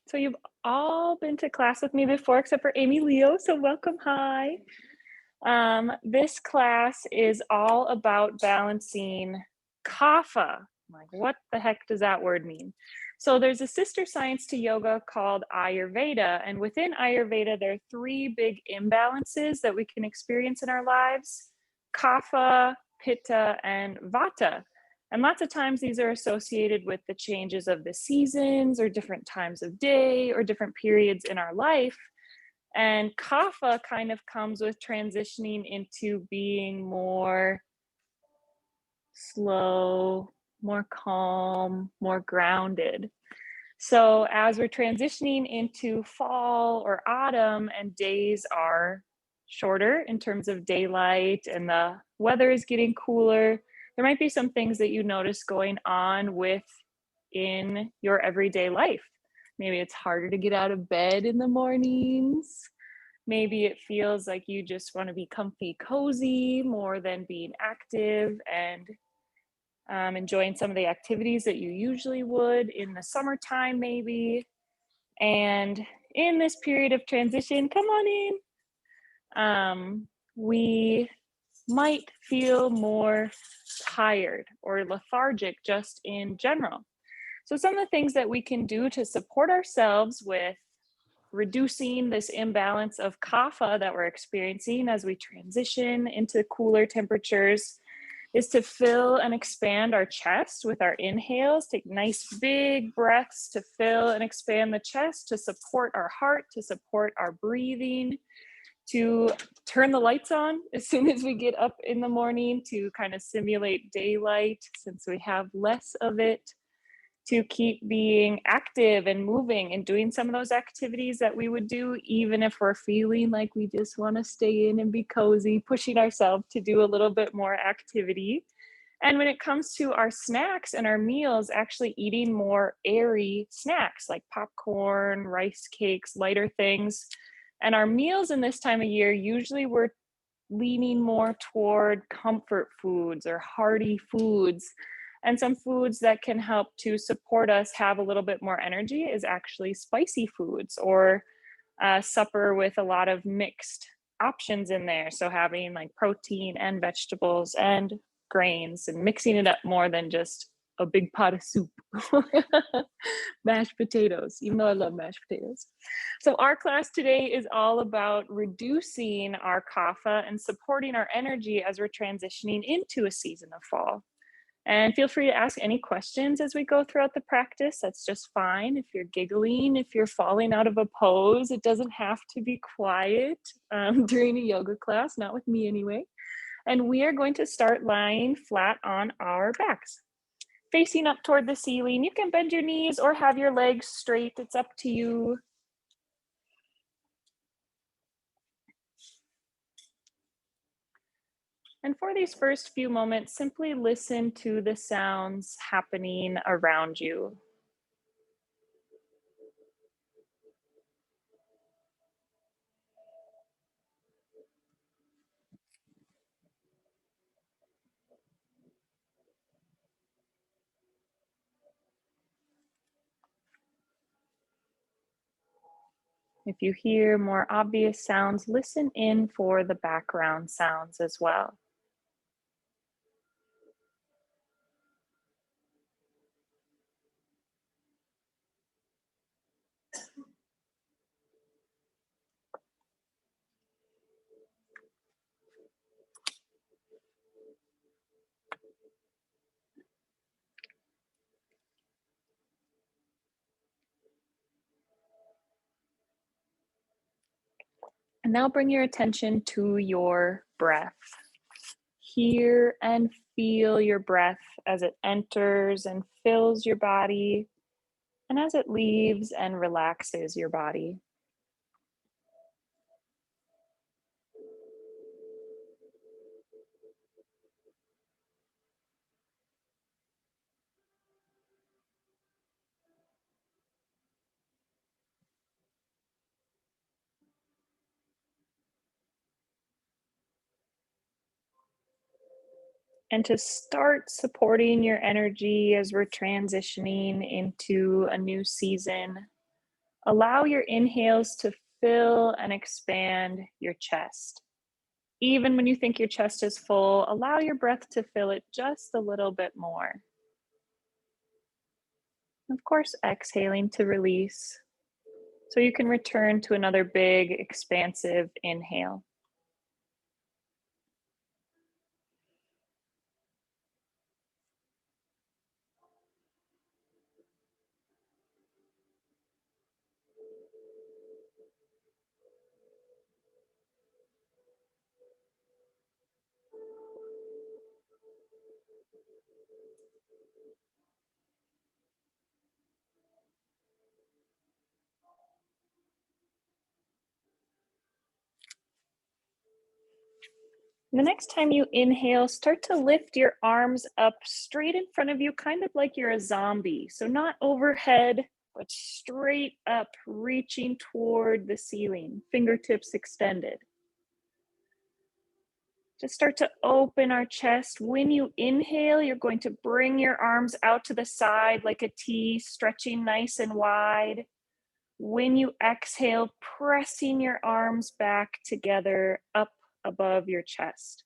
So you've all been to class with me before except for Amy Leo, so welcome, hi. This class is all about balancing Kapha. Like, what the heck does that word mean? So there's a sister science to yoga called Ayurveda, and within Ayurveda, there are three big imbalances that we can experience in our lives: Kapha, Pitta, and Vata. And lots of times these are associated with the changes of the seasons or different times of day or different periods in our life. And Kapha kind of comes with transitioning into being more slow, more calm, more grounded. So as we're transitioning into fall or autumn and days are shorter in terms of daylight and the weather is getting cooler, there might be some things that you notice going on with in your everyday life. Maybe it's harder to get out of bed in the mornings. Maybe it feels like you just want to be comfy, cozy more than being active and enjoying some of the activities that you usually would in the summertime, maybe. And in this period of transition, come on we might feel more tired or lethargic just in general. So, some of the things that we can do to support ourselves with reducing this imbalance of kapha that we're experiencing as we transition into cooler temperatures is to fill and expand our chest with our inhales. Take nice big breaths to fill and expand the chest to support our heart, to support our breathing, to turn the lights on as soon as we get up in the morning to kind of simulate daylight since we have less of it, to keep being active and moving and doing some of those activities that we would do even if we're feeling like we just want to stay in and be cozy, pushing ourselves to do a little bit more activity. And when it comes to our snacks and our meals, actually eating more airy snacks like popcorn, rice cakes, lighter things. And our meals in this time of year, usually we're leaning more toward comfort foods or hearty foods. And some foods that can help to support us have a little bit more energy is actually spicy foods or supper with a lot of mixed options in there. So having like protein and vegetables and grains and mixing it up more than just a big pot of soup. Mashed potatoes, even though I love mashed potatoes. So our class today is all about reducing our kapha and supporting our energy as we're transitioning into a season of fall. And feel free to ask any questions as we go throughout the practice. That's just fine. If you're giggling, if you're falling out of a pose, it doesn't have to be quiet during a yoga class, not with me anyway. And we are going to start lying flat on our backs, facing up toward the ceiling. You can bend your knees or have your legs straight. It's up to you. And for these first few moments, simply listen to the sounds happening around you. If you hear more obvious sounds, listen in for the background sounds as well. And now bring your attention to your breath. Hear and feel your breath as it enters and fills your body, and as it leaves and relaxes your body. And to start supporting your energy as we're transitioning into a new season, Allow your inhales to fill and expand your chest. Even when you think your chest is full, allow your breath to fill it just a little bit more. Of course, exhaling to release so you can return to another big, expansive inhale. The next time you inhale, start to lift your arms up straight in front of you, kind of like you're a zombie. So, not overhead, but straight up, reaching toward the ceiling, fingertips extended. Just start to open our chest. When you inhale, you're going to bring your arms out to the side like a T, stretching nice and wide. When you exhale, pressing your arms back together up above your chest.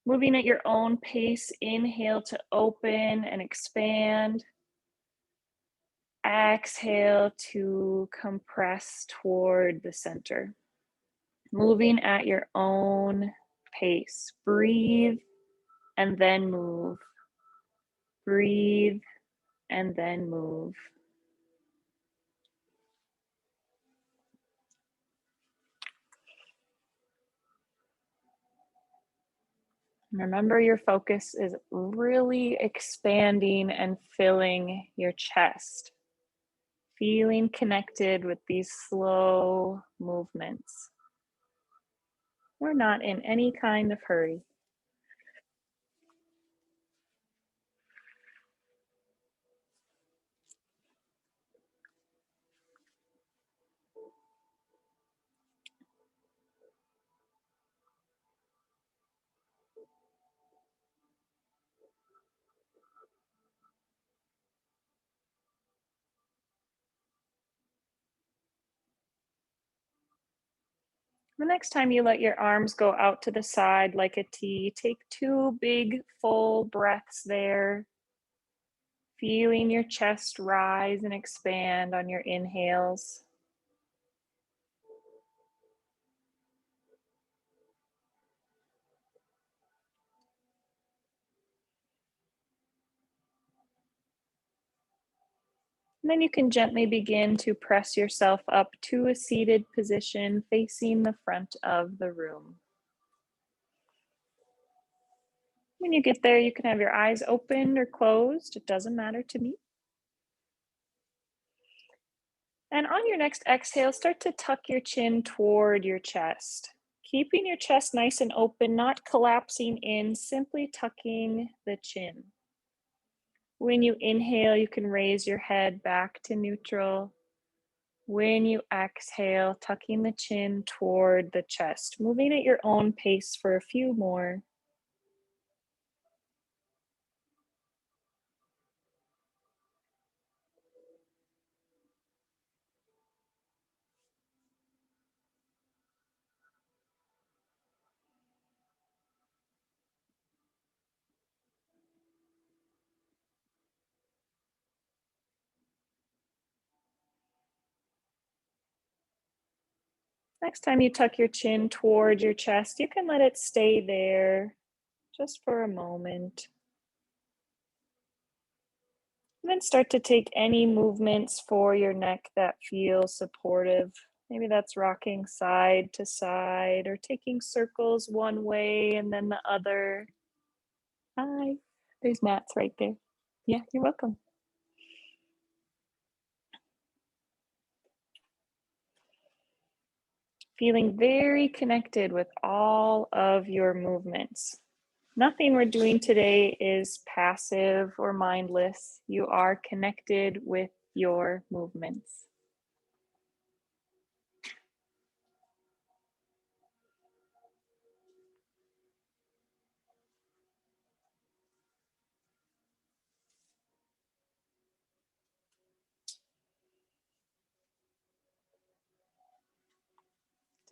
Moving at your own pace, inhale to open and expand. Exhale to compress toward the center. Moving at your own pace. Breathe and then move. Breathe and then move. Remember, your focus is really expanding and filling your chest, feeling connected with these slow movements. We're not in any kind of hurry. The next time you let your arms go out to the side like a T, take 2 big, full breaths there, feeling your chest rise and expand on your inhales. And then you can gently begin to press yourself up to a seated position facing the front of the room. When you get there, you can have your eyes opened or closed. It doesn't matter to me. And on your next exhale, start to tuck your chin toward your chest. Keeping your chest nice and open, not collapsing in, simply tucking the chin. When you inhale, you can raise your head back to neutral. When you exhale, tucking the chin toward the chest, moving at your own pace for a few more. Next time you tuck your chin toward your chest, you can let it stay there just for a moment. And then start to take any movements for your neck that feel supportive. Maybe that's rocking side to side or taking circles one way and then the other. Hi, there's Matt's right there. Yeah, you're welcome. Feeling very connected with all of your movements. Nothing we're doing today is passive or mindless. You are connected with your movements.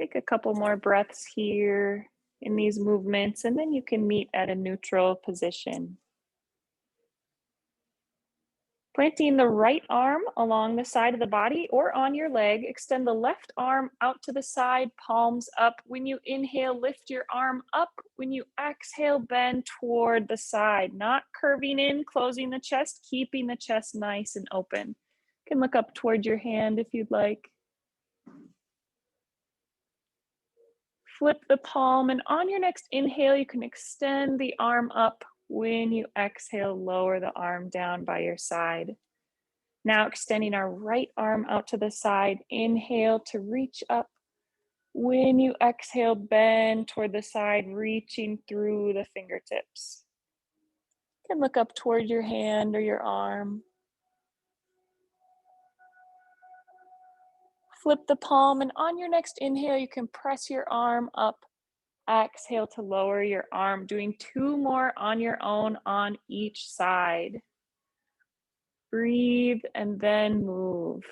Take a couple more breaths here in these movements, and then you can meet at a neutral position. Planting the right arm along the side of the body or on your leg, extend the left arm out to the side, palms up. When you inhale, lift your arm up. When you exhale, bend toward the side, not curving in, closing the chest, keeping the chest nice and open. You can look up toward your hand if you'd like. Flip the palm, and on your next inhale, you can extend the arm up. When you exhale, lower the arm down by your side. Now extending our right arm out to the side. Inhale to reach up. When you exhale, bend toward the side, reaching through the fingertips. You can look up toward your hand or your arm. Flip the palm, and on your next inhale, you can press your arm up. Exhale to lower your arm, doing 2 more on your own on each side. Breathe and then move.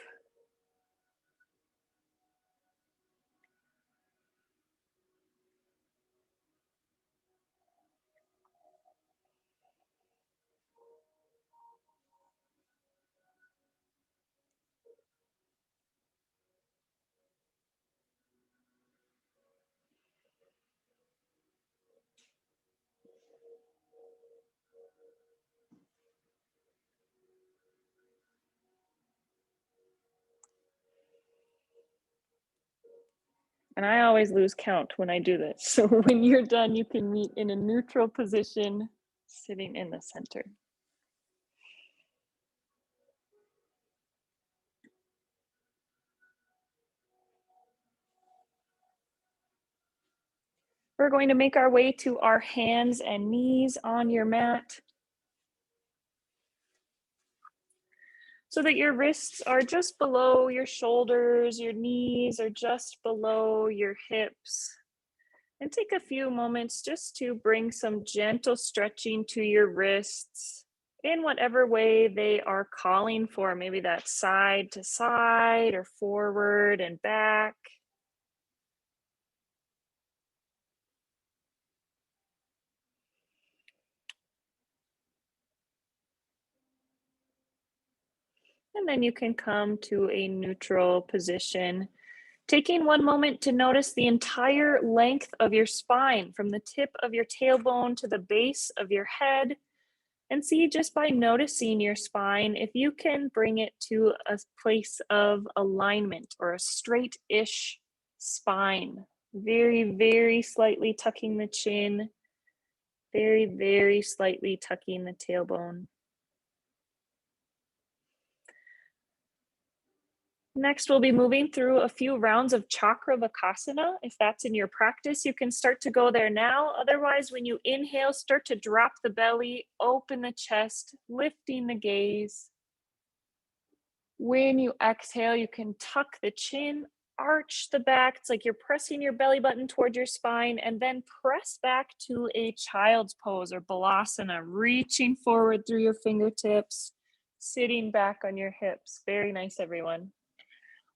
And I always lose count when I do this. So when you're done, you can meet in a neutral position, sitting in the center. We're going to make our way to our hands and knees on your mat, so that your wrists are just below your shoulders, your knees are just below your hips. And take a few moments just to bring some gentle stretching to your wrists in whatever way they are calling for. Maybe that's side to side or forward and back. And then you can come to a neutral position, taking one moment to notice the entire length of your spine, from the tip of your tailbone to the base of your head. And see, just by noticing your spine, if you can bring it to a place of alignment or a straight-ish spine. Very, very slightly tucking the chin, very, very slightly tucking the tailbone. Next, we'll be moving through a few rounds of Chakravakasana. If that's in your practice, you can start to go there now. Otherwise, when you inhale, start to drop the belly, open the chest, lifting the gaze. When you exhale, you can tuck the chin, arch the back. It's like you're pressing your belly button toward your spine, and then press back to a child's pose or balasana, reaching forward through your fingertips, sitting back on your hips. Very nice, everyone.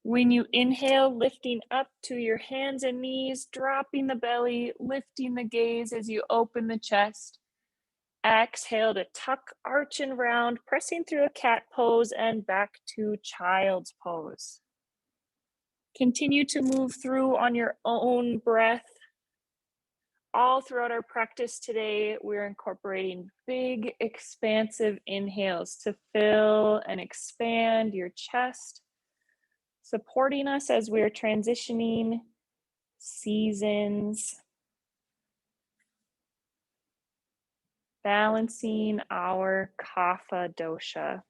When you inhale, lifting up to your hands and knees, dropping the belly, lifting the gaze as you open the chest. Exhale to tuck, arch, and round, pressing through a cat pose and back to child's pose. Continue to move through on your own breath. All throughout our practice today, we're incorporating big, expansive inhales to fill and expand your chest, supporting us as we're transitioning seasons, balancing our Kapha dosha.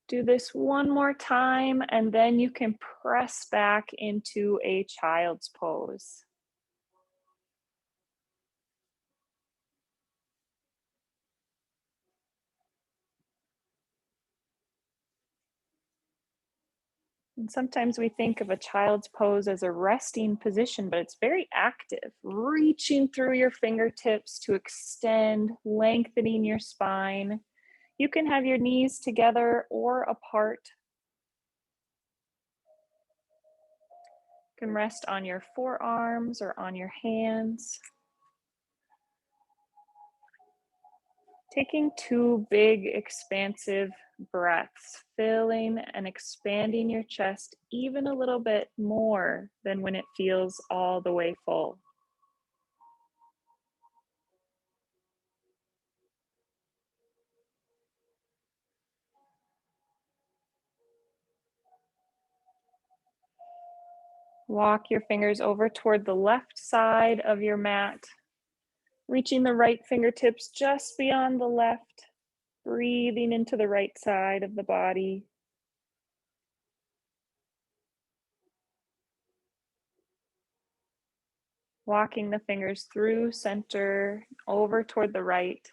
Do this one more time, and then you can press back into a child's pose. And sometimes we think of a child's pose as a resting position, but it's very active, reaching through your fingertips to extend, lengthening your spine. You can have your knees together or apart. You can rest on your forearms or on your hands. Taking 2 big, expansive breaths, filling and expanding your chest even a little bit more than when it feels all the way full. Walk your fingers over toward the left side of your mat, reaching the right fingertips just beyond the left, breathing into the right side of the body. Walking the fingers through center, over toward the right.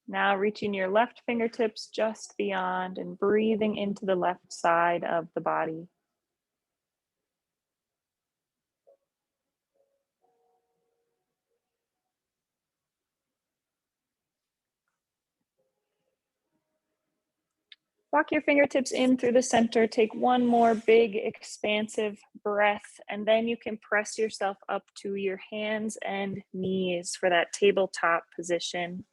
Now reaching your left fingertips just beyond and breathing into the left side of the body. Walk your fingertips in through the center. Take one more big, expansive breath, and then you can press yourself up to your hands and knees for that tabletop position.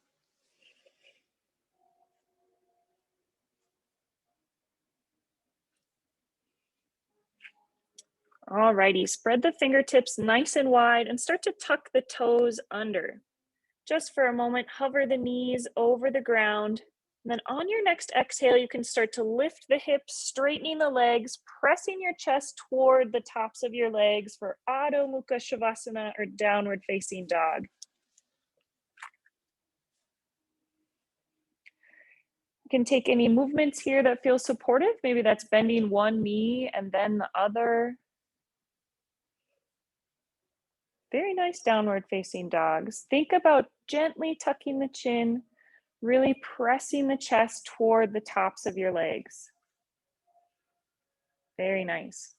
Alrighty, spread the fingertips nice and wide and start to tuck the toes under. Just for a moment, hover the knees over the ground. And then on your next exhale, you can start to lift the hips, straightening the legs, pressing your chest toward the tops of your legs for Adho Mukha Shavasana or downward facing dog. You can take any movements here that feel supportive. Maybe that's bending one knee and then the other. Very nice downward facing dogs. Think about gently tucking the chin, really pressing the chest toward the tops of your legs. Very nice.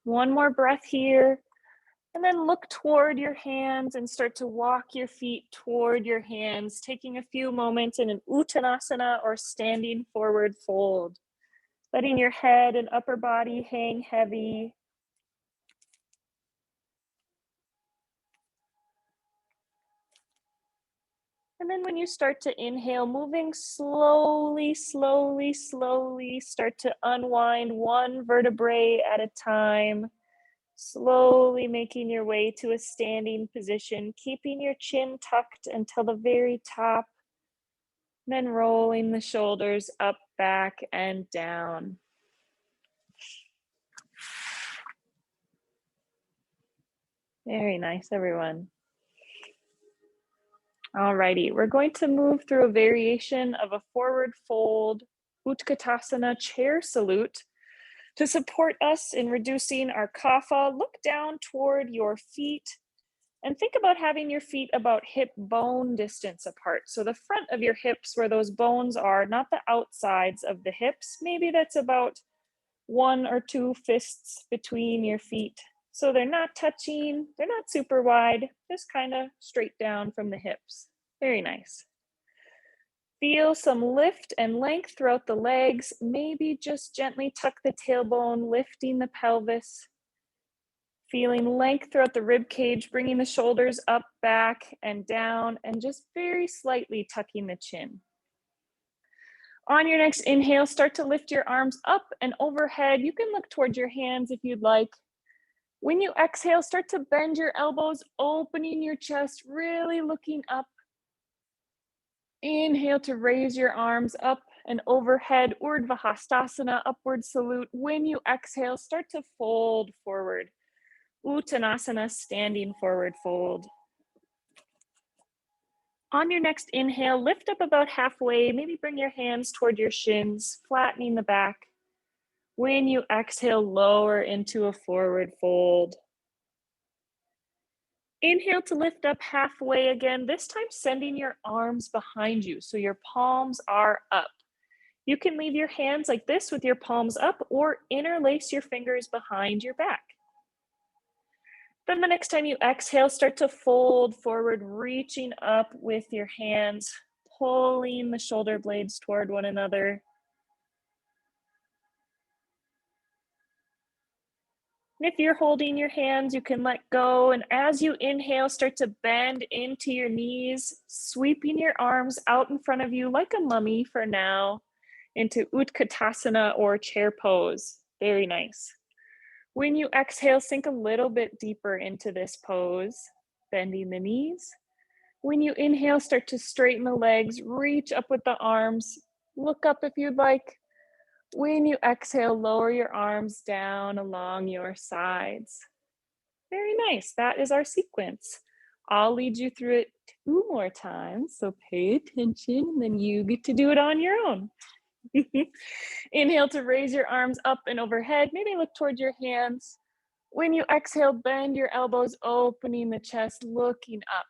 One more breath here. And then look toward your hands and start to walk your feet toward your hands, taking a few moments in an Uttanasana or standing forward fold. Letting your head and upper body hang heavy. And then when you start to inhale, moving slowly, slowly, slowly, start to unwind one vertebrae at a time. Slowly making your way to a standing position, keeping your chin tucked until the very top, then rolling the shoulders up, back, and down. Very nice, everyone. Alrighty, we're going to move through a variation of a forward fold Utkatasana chair salute. To support us in reducing our kapha, look down toward your feet and think about having your feet about hip bone distance apart. So the front of your hips where those bones are, not the outsides of the hips. Maybe that's about 1 or 2 fists between your feet. So they're not touching, they're not super wide, just kind of straight down from the hips. Very nice. Feel some lift and length throughout the legs. Maybe just gently tuck the tailbone, lifting the pelvis. Feeling length throughout the rib cage, bringing the shoulders up, back, and down, and just very slightly tucking the chin. On your next inhale, start to lift your arms up and overhead. You can look towards your hands if you'd like. When you exhale, start to bend your elbows, opening your chest, really looking up. Inhale to raise your arms up and overhead, Urdhva Hastasana, upward salute. When you exhale, start to fold forward. Uttanasana, standing forward fold. On your next inhale, lift up about halfway, maybe bring your hands toward your shins, flattening the back. When you exhale, lower into a forward fold. Inhale to lift up halfway again, this time sending your arms behind you so your palms are up. You can leave your hands like this with your palms up or interlace your fingers behind your back. Then the next time you exhale, start to fold forward, reaching up with your hands, pulling the shoulder blades toward one another. And if you're holding your hands, you can let go. And as you inhale, start to bend into your knees, sweeping your arms out in front of you like a mummy for now, into Utkatasana or chair pose. Very nice. When you exhale, sink a little bit deeper into this pose, bending the knees. When you inhale, start to straighten the legs, reach up with the arms, look up if you'd like. When you exhale, lower your arms down along your sides. Very nice. That is our sequence. I'll lead you through it 2 more times, so pay attention, and then you get to do it on your own. Inhale to raise your arms up and overhead. Maybe look towards your hands. When you exhale, bend your elbows, opening the chest, looking up.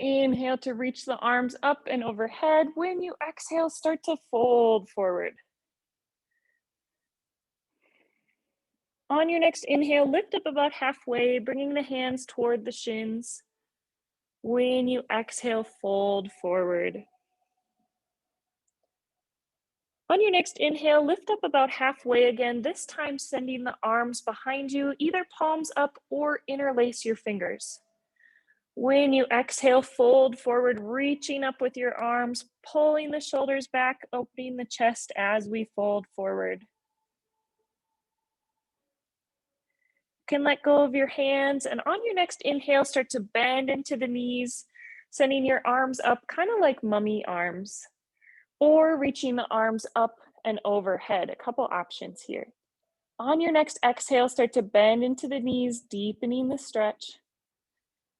Inhale to reach the arms up and overhead. When you exhale, start to fold forward. On your next inhale, lift up about halfway, bringing the hands toward the shins. When you exhale, fold forward. On your next inhale, lift up about halfway again, this time sending the arms behind you, either palms up or interlace your fingers. When you exhale, fold forward, reaching up with your arms, pulling the shoulders back, opening the chest as we fold forward. You can let go of your hands, and on your next inhale, start to bend into the knees, sending your arms up, kind of like mummy arms, or reaching the arms up and overhead. A couple options here. On your next exhale, start to bend into the knees, deepening the stretch.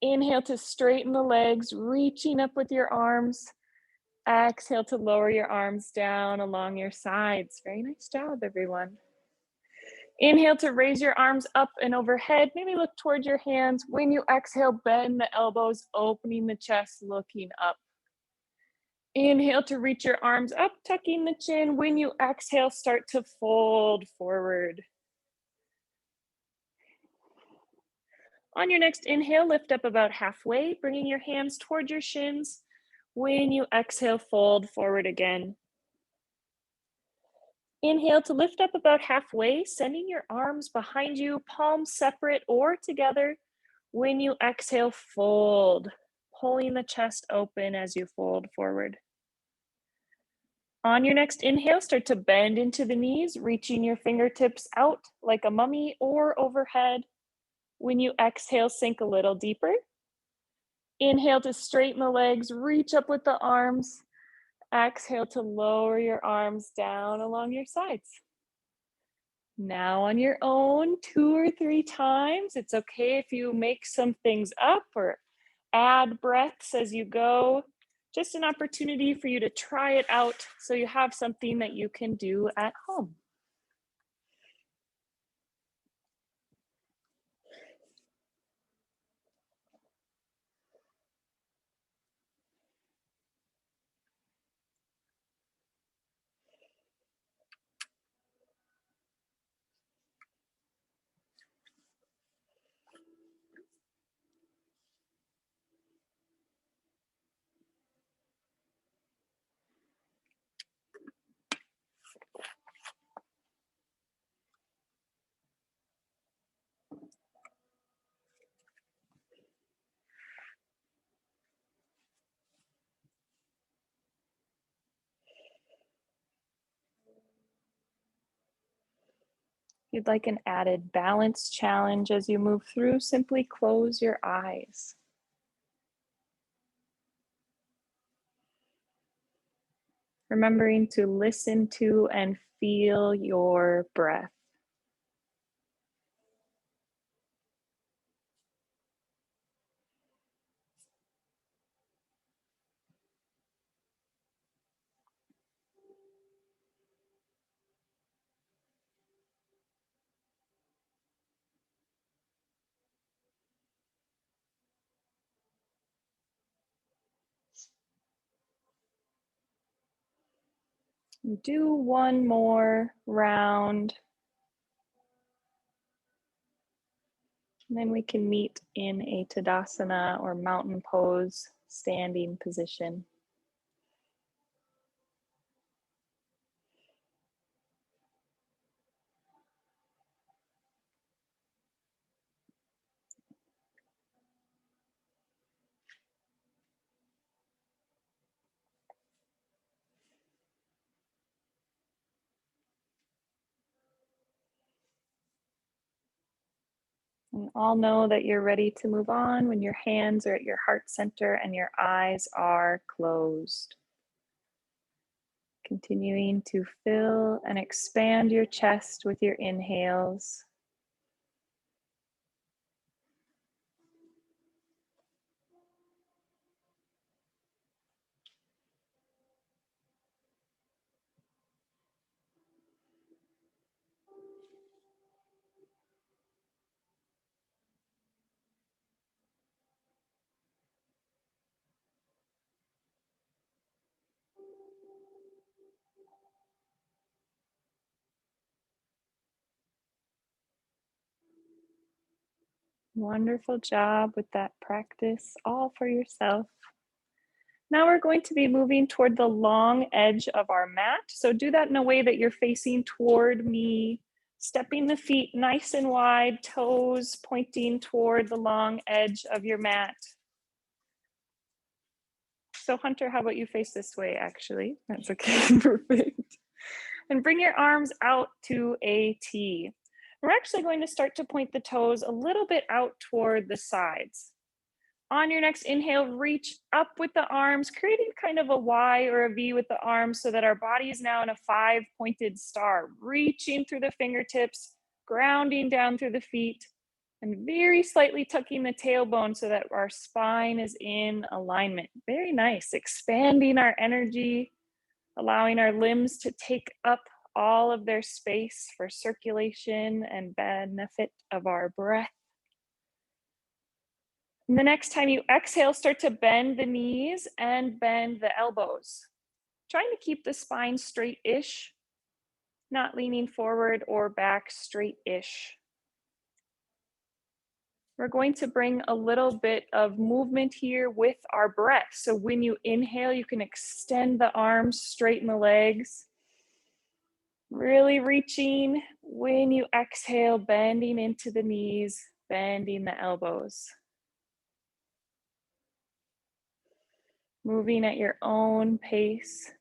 Inhale to straighten the legs, reaching up with your arms. Exhale to lower your arms down along your sides. Very nice job, everyone. Inhale to raise your arms up and overhead. Maybe look towards your hands. When you exhale, bend the elbows, opening the chest, looking up. Inhale to reach your arms up, tucking the chin. When you exhale, start to fold forward. On your next inhale, lift up about halfway, bringing your hands toward your shins. When you exhale, fold forward again. Inhale to lift up about halfway, sending your arms behind you, palms separate or together. When you exhale, fold, pulling the chest open as you fold forward. On your next inhale, start to bend into the knees, reaching your fingertips out like a mummy or overhead. When you exhale, sink a little deeper. Inhale to straighten the legs, reach up with the arms. Exhale to lower your arms down along your sides. Now on your own, 2 or 3 times. It's okay if you make some things up or add breaths as you go. Just an opportunity for you to try it out so you have something that you can do at home. If you'd like an added balance challenge as you move through, simply close your eyes. Remembering to listen to and feel your breath. Do one more round. And then we can meet in a Tadasana or mountain pose standing position. And all know that you're ready to move on when your hands are at your heart center and your eyes are closed. Continuing to fill and expand your chest with your inhales. Wonderful job with that practice, all for yourself. Now we're going to be moving toward the long edge of our mat. So do that in a way that you're facing toward me, stepping the feet nice and wide, toes pointing toward the long edge of your mat. So Hunter, how about you face this way actually? That's okay, perfect. And bring your arms out to a T. We're actually going to start to point the toes a little bit out toward the sides. On your next inhale, reach up with the arms, creating kind of a Y or a V with the arms so that our body is now in a 5-pointed star, reaching through the fingertips, grounding down through the feet, and very slightly tucking the tailbone so that our spine is in alignment. Very nice, expanding our energy, allowing our limbs to take up all of their space for circulation and benefit of our breath. And the next time you exhale, start to bend the knees and bend the elbows. Trying to keep the spine straight-ish, not leaning forward or back, straight-ish. We're going to bring a little bit of movement here with our breath. So when you inhale, you can extend the arms, straighten the legs. Really reaching. When you exhale, bending into the knees, bending the elbows. Moving at your own pace.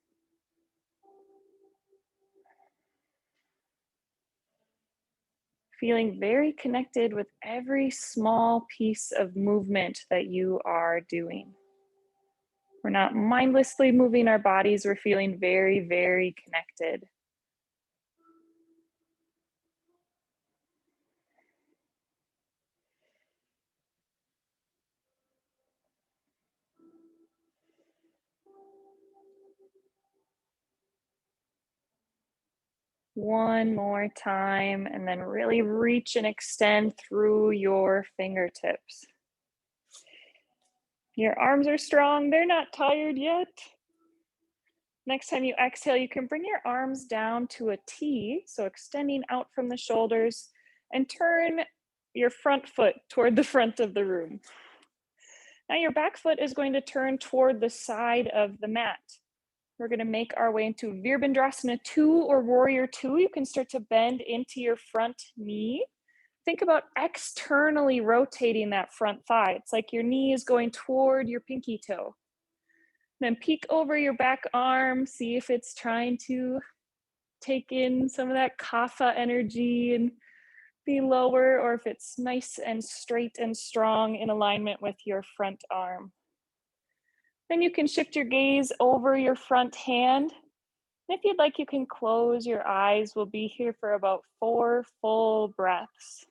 Feeling very connected with every small piece of movement that you are doing. We're not mindlessly moving our bodies, we're feeling very, very connected. One more time, and then really reach and extend through your fingertips. Your arms are strong, they're not tired yet. Next time you exhale, you can bring your arms down to a T, so extending out from the shoulders, and turn your front foot toward the front of the room. Now your back foot is going to turn toward the side of the mat. We're going to make our way into Virabhadrasana 2 or Warrior 2. You can start to bend into your front knee. Think about externally rotating that front thigh. It's like your knee is going toward your pinky toe. Then peek over your back arm, see if it's trying to take in some of that Kapha energy and be lower, or if it's nice and straight and strong in alignment with your front arm. Then you can shift your gaze over your front hand. And if you'd like, you can close your eyes. We'll be here for about 4 full breaths.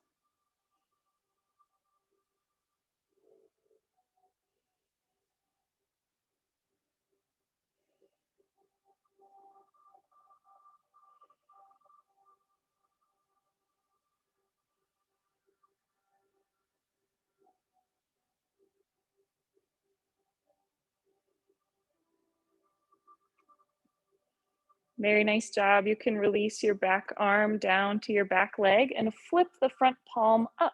Very nice job. You can release your back arm down to your back leg and flip the front palm up.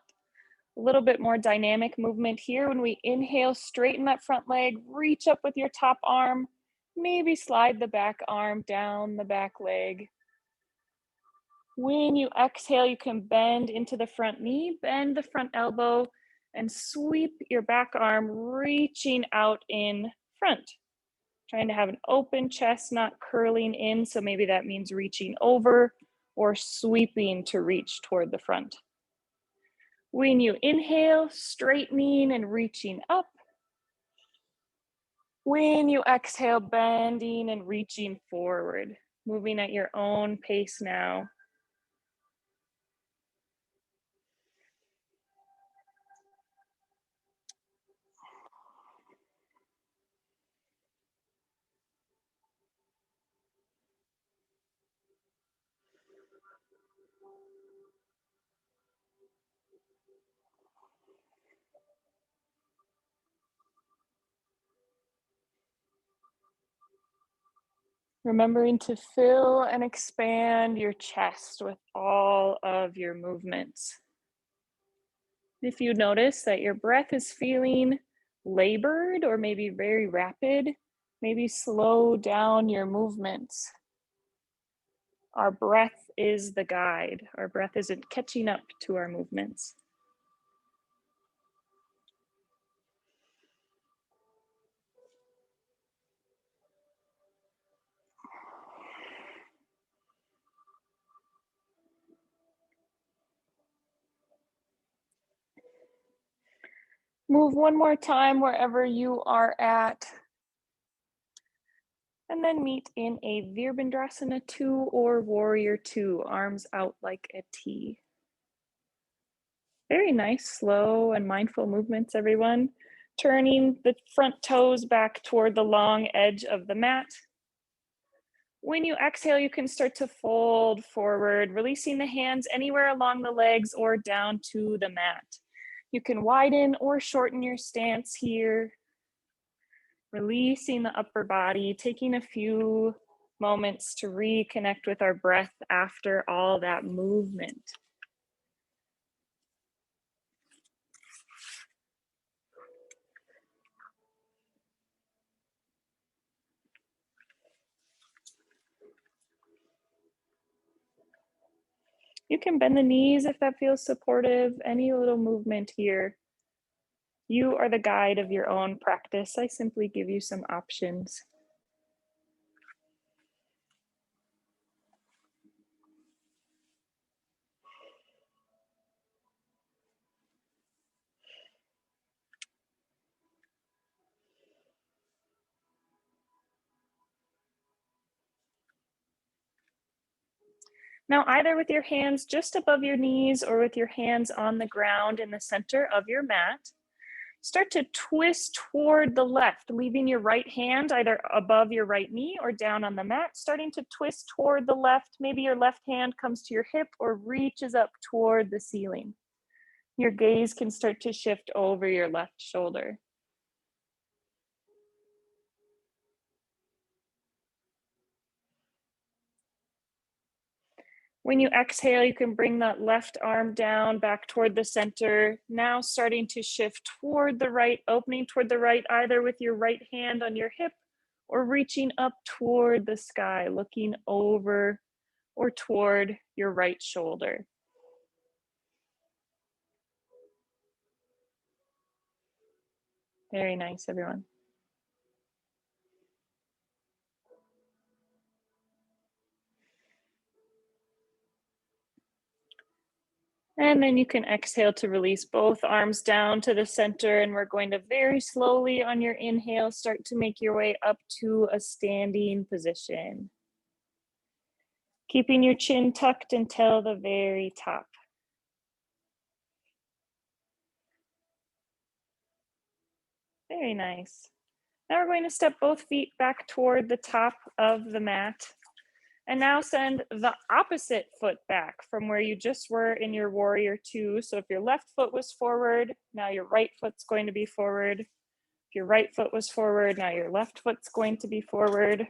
A little bit more dynamic movement here. When we inhale, straighten that front leg, reach up with your top arm, maybe slide the back arm down the back leg. When you exhale, you can bend into the front knee, bend the front elbow, and sweep your back arm, reaching out in front. Trying to have an open chest, not curling in. So maybe that means reaching over or sweeping to reach toward the front. When you inhale, straightening and reaching up. When you exhale, bending and reaching forward, moving at your own pace now. Remembering to fill and expand your chest with all of your movements. If you notice that your breath is feeling labored or maybe very rapid, maybe slow down your movements. Our breath is the guide. Our breath isn't catching up to our movements. Move one more time wherever you are at. And then meet in a Virabhadrasana 2 or Warrior 2, arms out like a T. Very nice, slow and mindful movements, everyone. Turning the front toes back toward the long edge of the mat. When you exhale, you can start to fold forward, releasing the hands anywhere along the legs or down to the mat. You can widen or shorten your stance here. Releasing the upper body, taking a few moments to reconnect with our breath after all that movement. You can bend the knees if that feels supportive, any little movement here. You are the guide of your own practice. I simply give you some options. Now, either with your hands just above your knees or with your hands on the ground in the center of your mat, start to twist toward the left, leaving your right hand either above your right knee or down on the mat, starting to twist toward the left. Maybe your left hand comes to your hip or reaches up toward the ceiling. Your gaze can start to shift over your left shoulder. When you exhale, you can bring that left arm down back toward the center. Now starting to shift toward the right, opening toward the right, either with your right hand on your hip or reaching up toward the sky, looking over or toward your right shoulder. Very nice, everyone. And then you can exhale to release both arms down to the center. And we're going to very slowly on your inhale, start to make your way up to a standing position. Keeping your chin tucked until the very top. Very nice. Now we're going to step both feet back toward the top of the mat. And now send the opposite foot back from where you just were in your Warrior 2. So if your left foot was forward, now your right foot's going to be forward. If your right foot was forward, now your left foot's going to be forward.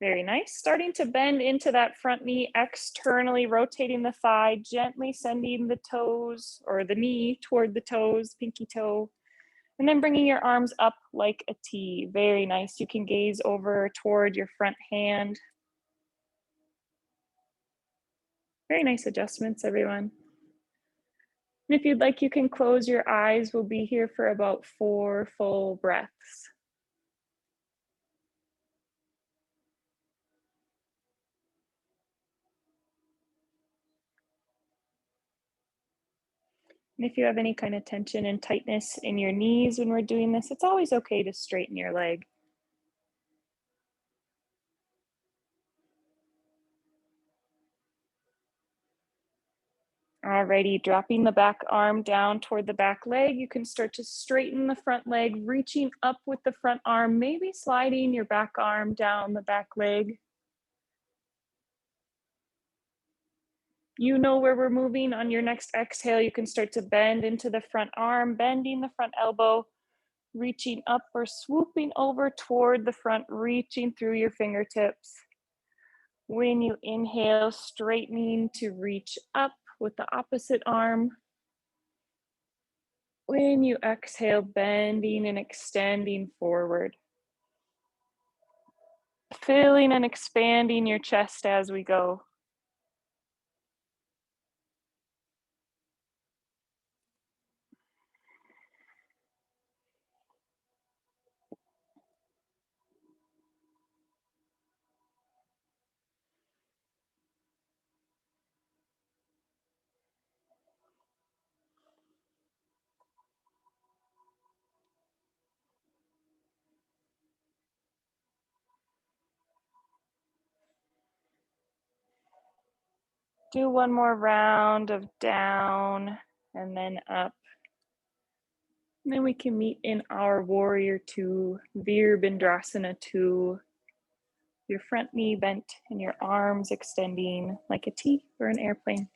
Very nice. Starting to bend into that front knee, externally rotating the thigh, gently sending the toes or the knee toward the toes, pinky toe, and then bringing your arms up like a T. Very nice. You can gaze over toward your front hand. Very nice adjustments, everyone. And if you'd like, you can close your eyes. We'll be here for about 4 full breaths. And if you have any kind of tension and tightness in your knees when we're doing this, it's always okay to straighten your leg. Alrighty, dropping the back arm down toward the back leg. You can start to straighten the front leg, reaching up with the front arm, maybe sliding your back arm down the back leg. You know where we're moving. On your next exhale, you can start to bend into the front arm, bending the front elbow, reaching up or swooping over toward the front, reaching through your fingertips. When you inhale, straightening to reach up with the opposite arm. When you exhale, bending and extending forward. Filling and expanding your chest as we go. Do one more round of down and then up. And then we can meet in our warrior two, Virabhadrasana 2. Your front knee bent and your arms extending like a T or an airplane.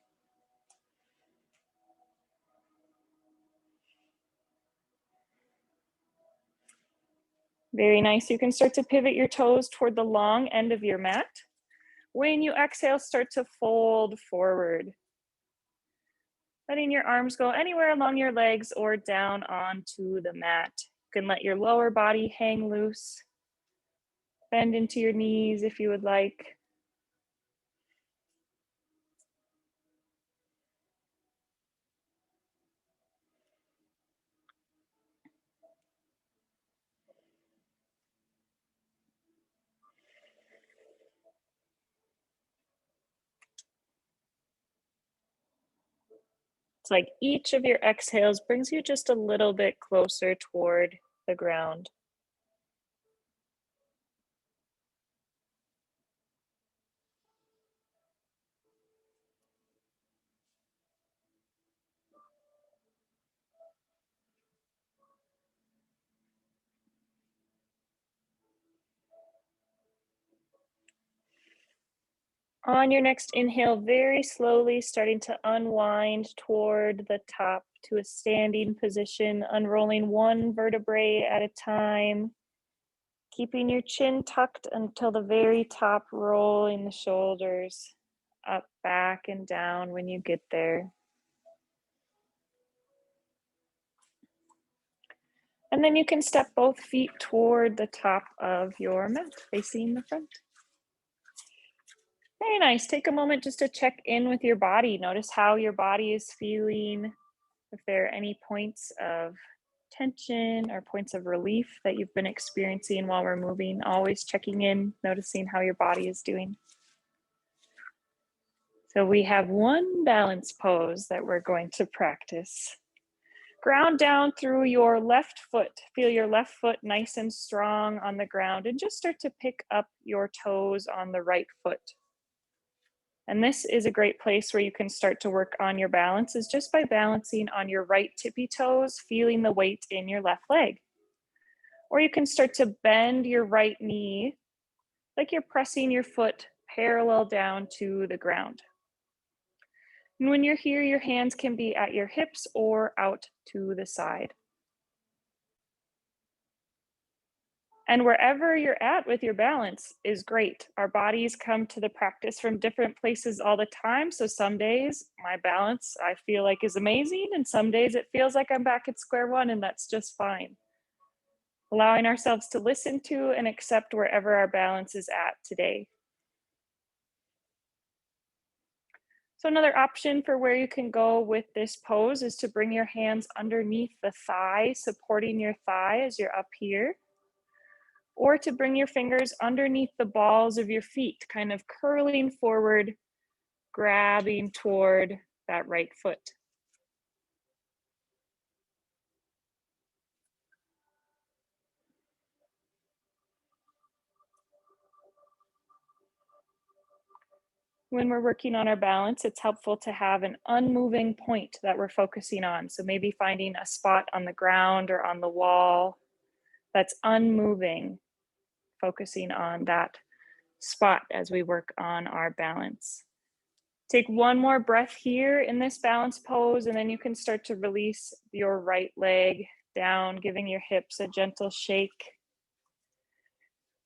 Very nice. You can start to pivot your toes toward the long end of your mat. When you exhale, start to fold forward. Letting your arms go anywhere along your legs or down onto the mat. You can let your lower body hang loose. Bend into your knees if you would like. It's like each of your exhales brings you just a little bit closer toward the ground. On your next inhale, very slowly starting to unwind toward the top to a standing position, unrolling one vertebrae at a time, keeping your chin tucked until the very top, rolling the shoulders up, back, and down when you get there. And then you can step both feet toward the top of your mat, facing the front. Very nice. Take a moment just to check in with your body. Notice how your body is feeling. If there are any points of tension or points of relief that you've been experiencing while we're moving, always checking in, noticing how your body is doing. So we have one balance pose that we're going to practice. Ground down through your left foot. Feel your left foot nice and strong on the ground and just start to pick up your toes on the right foot. And this is a great place where you can start to work on your balance, is just by balancing on your right tippy toes, feeling the weight in your left leg. Or you can start to bend your right knee like you're pressing your foot parallel down to the ground. And when you're here, your hands can be at your hips or out to the side. And wherever you're at with your balance is great. Our bodies come to the practice from different places all the time. So some days my balance I feel like is amazing, and some days it feels like I'm back at square one, and that's just fine. Allowing ourselves to listen to and accept wherever our balance is at today. So another option for where you can go with this pose is to bring your hands underneath the thigh, supporting your thigh as you're up here, or to bring your fingers underneath the balls of your feet, kind of curling forward, grabbing toward that right foot. When we're working on our balance, it's helpful to have an unmoving point that we're focusing on. So maybe finding a spot on the ground or on the wall that's unmoving, focusing on that spot as we work on our balance. Take one more breath here in this balance pose, and then you can start to release your right leg down, giving your hips a gentle shake.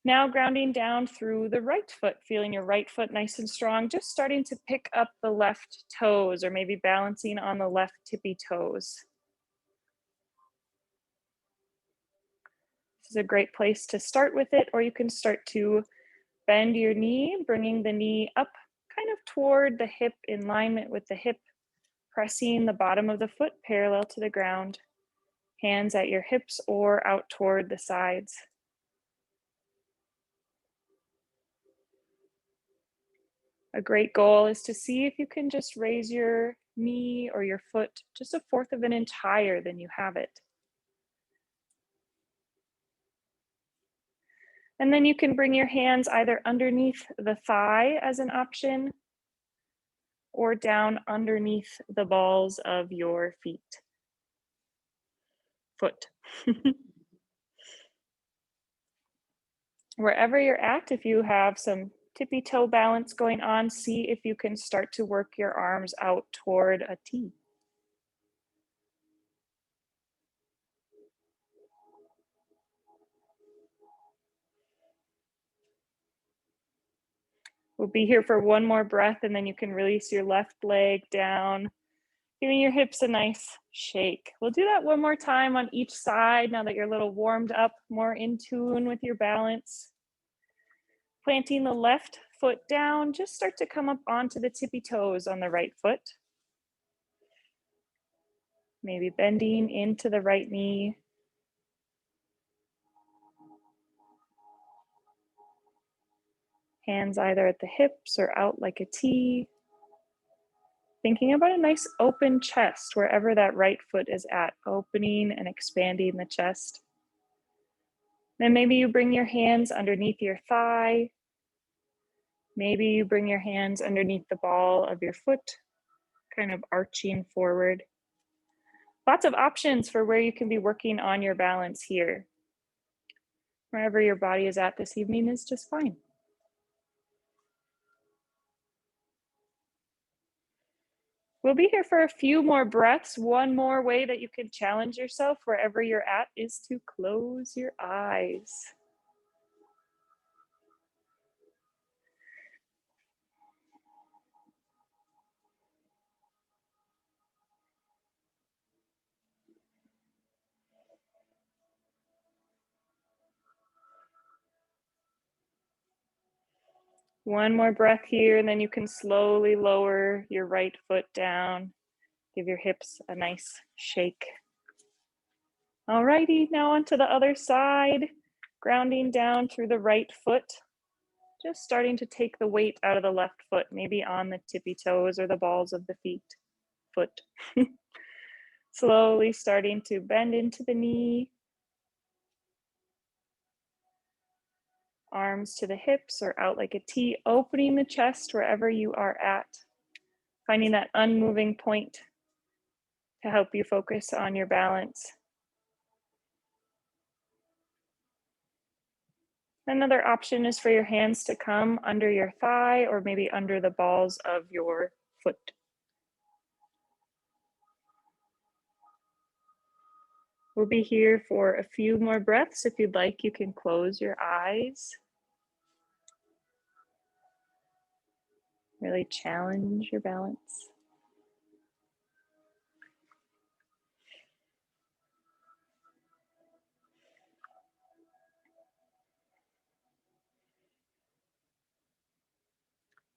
Now grounding down through the right foot, feeling your right foot nice and strong, just starting to pick up the left toes or maybe balancing on the left tippy toes. This is a great place to start with it, or you can start to bend your knee, bringing the knee up kind of toward the hip, in alignment with the hip, pressing the bottom of the foot parallel to the ground, hands at your hips or out toward the sides. A great goal is to see if you can just raise your knee or your foot just a fourth of an inch higher than you have it. And then you can bring your hands either underneath the thigh as an option or down underneath the balls of your foot. Wherever you're at, if you have some tippy toe balance going on, see if you can start to work your arms out toward a T. We'll be here for one more breath, and then you can release your left leg down, giving your hips a nice shake. We'll do that one more time on each side now that you're a little warmed up, more in tune with your balance. Planting the left foot down, just start to come up onto the tippy toes on the right foot. Maybe bending into the right knee. Hands either at the hips or out like a T. Thinking about a nice open chest wherever that right foot is at, opening and expanding the chest. Then maybe you bring your hands underneath your thigh. Maybe you bring your hands underneath the ball of your foot, kind of arching forward. Lots of options for where you can be working on your balance here. Wherever your body is at this evening is just fine. We'll be here for a few more breaths. One more way that you can challenge yourself wherever you're at is to close your eyes. One more breath here, and then you can slowly lower your right foot down. Give your hips a nice shake. Alrighty, now onto the other side, grounding down through the right foot. Just starting to take the weight out of the left foot, maybe on the tippy toes or the balls of the foot. Slowly starting to bend into the knee. Arms to the hips or out like a T, opening the chest wherever you are at. Finding that unmoving point to help you focus on your balance. Another option is for your hands to come under your thigh or maybe under the balls of your foot. We'll be here for a few more breaths. If you'd like, you can close your eyes. Really challenge your balance.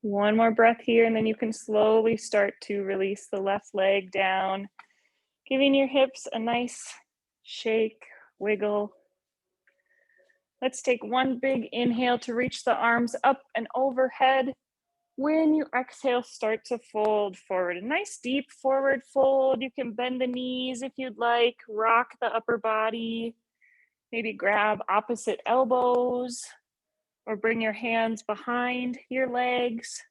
One more breath here, and then you can slowly start to release the left leg down, giving your hips a nice shake, wiggle. Let's take one big inhale to reach the arms up and overhead. When you exhale, start to fold forward. A nice deep forward fold. You can bend the knees if you'd like, rock the upper body, maybe grab opposite elbows, or bring your hands behind your legs.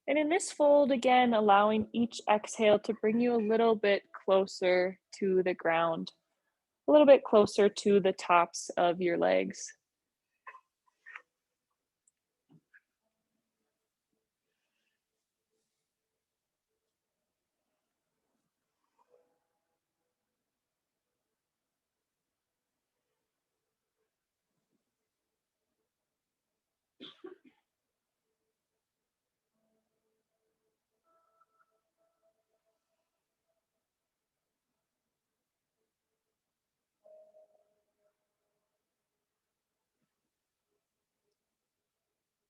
And in this fold, again, allowing each exhale to bring you a little bit closer to the ground, a little bit closer to the tops of your legs.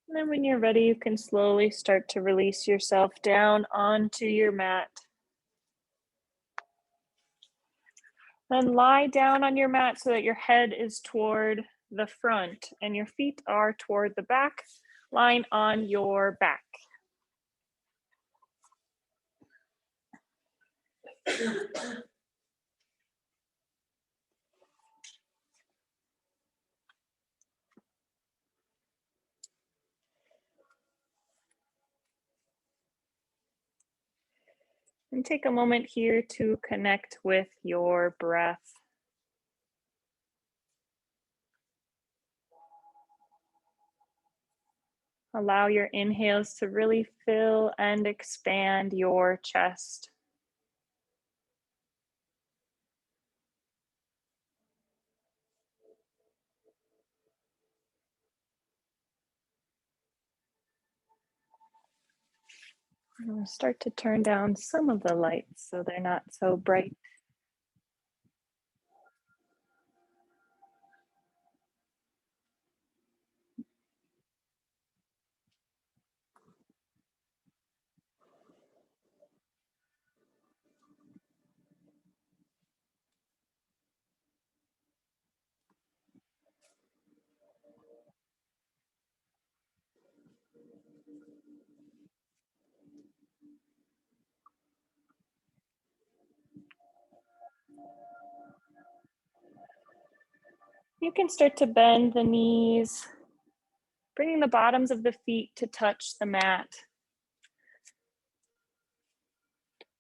And then when you're ready, you can slowly start to release yourself down onto your mat. Then lie down on your mat so that your head is toward the front and your feet are toward the back, lying on your back. And take a moment here to connect with your breath. Allow your inhales to really fill and expand your chest. I'm going to start to turn down some of the lights so they're not so bright. You can start to bend the knees, bringing the bottoms of the feet to touch the mat.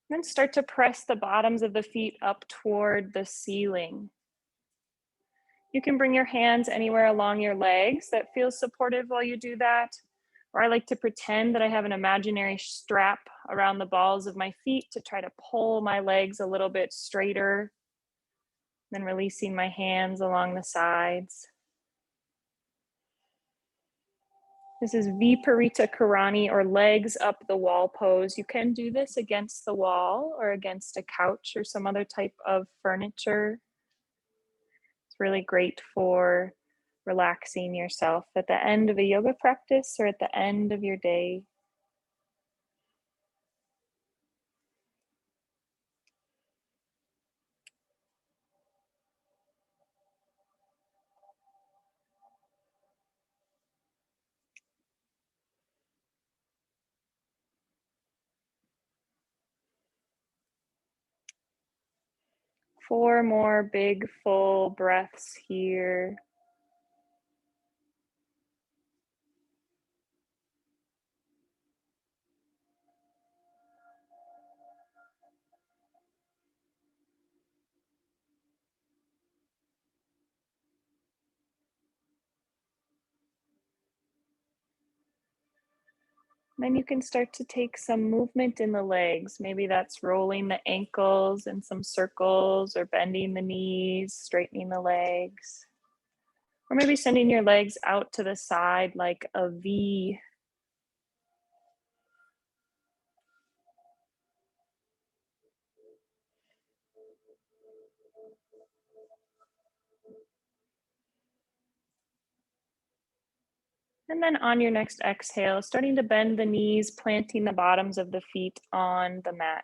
Then start to press the bottoms of the feet up toward the ceiling. You can bring your hands anywhere along your legs that feels supportive while you do that. Or I like to pretend that I have an imaginary strap around the balls of my feet to try to pull my legs a little bit straighter. Then releasing my hands along the sides. This is Viparita Karani, or legs up the wall pose. You can do this against the wall or against a couch or some other type of furniture. It's really great for relaxing yourself at the end of a yoga practice or at the end of your day. Four more big full breaths here. Then you can start to take some movement in the legs. Maybe that's rolling the ankles in some circles or bending the knees, straightening the legs. Or maybe sending your legs out to the side like a V. And then on your next exhale, starting to bend the knees, planting the bottoms of the feet on the mat.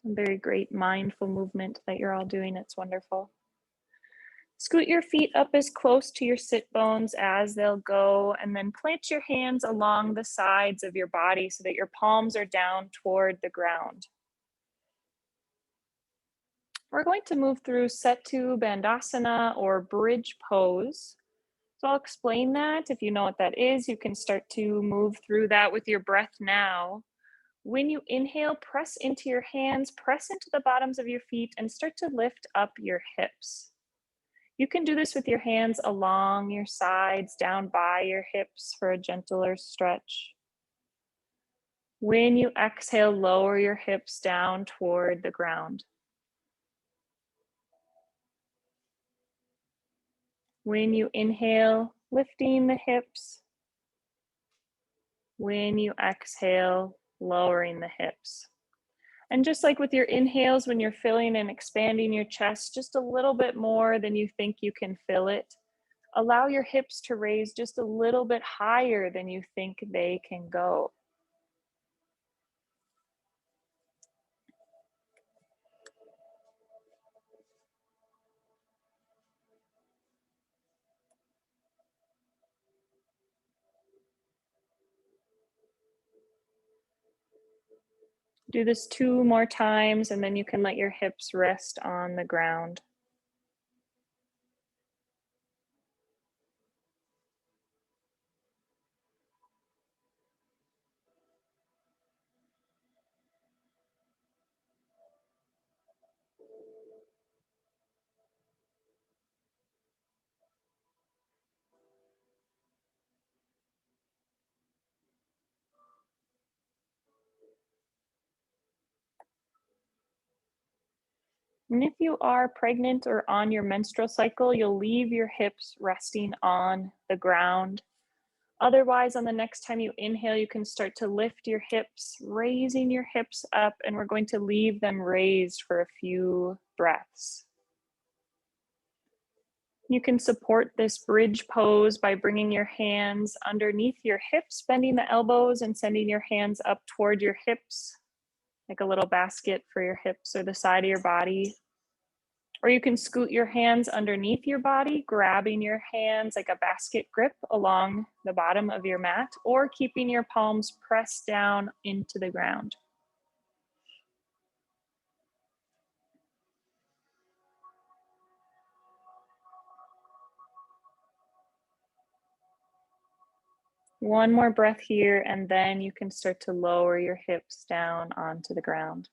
Some very great mindful movement that you're all doing. It's wonderful. Scoot your feet up as close to your sit bones as they'll go, and then plant your hands along the sides of your body so that your palms are down toward the ground. We're going to move through Setu Bandhasana or bridge pose. So I'll explain that. If you know what that is, you can start to move through that with your breath now. When you inhale, press into your hands, press into the bottoms of your feet, and start to lift up your hips. You can do this with your hands along your sides, down by your hips for a gentler stretch. When you exhale, lower your hips down toward the ground. When you inhale, lifting the hips. When you exhale, lowering the hips. And just like with your inhales, when you're filling and expanding your chest just a little bit more than you think you can fill it, allow your hips to raise just a little bit higher than you think they can go. Do this 2 more times, and then you can let your hips rest on the ground. And if you are pregnant or on your menstrual cycle, you'll leave your hips resting on the ground. Otherwise, on the next time you inhale, you can start to lift your hips, raising your hips up, and we're going to leave them raised for a few breaths. You can support this bridge pose by bringing your hands underneath your hips, bending the elbows and sending your hands up toward your hips, like a little basket for your hips or the side of your body. Or you can scoot your hands underneath your body, grabbing your hands like a basket grip along the bottom of your mat, or keeping your palms pressed down into the ground. One more breath here, and then you can start to lower your hips down onto the ground.